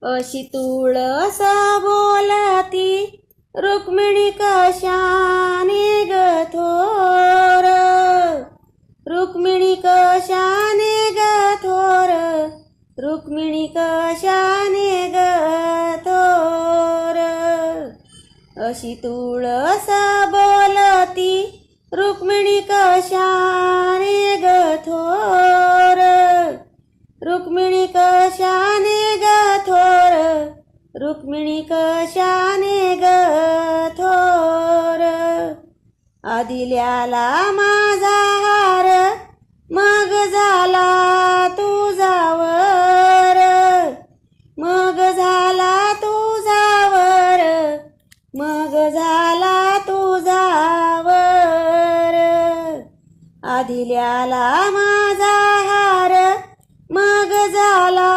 अशी तुळस बोलती रुक्मिणी कशाने ग थोर, रुक्मिणी कशाने ग थोर, रुक्मिणी कशाने ग थोर. अशी तुळस बोलती रुक्मिणी कशाने ग थोर, रुक्मिणी कशाने ग थोर, रुक्मिणी कशाने ग थोर. आदिल्याला माझा हार मग झाला तुझावर, मग झाला तुझावर, मग झाला तुझावर. आदिल्याला माझा हार मग झाला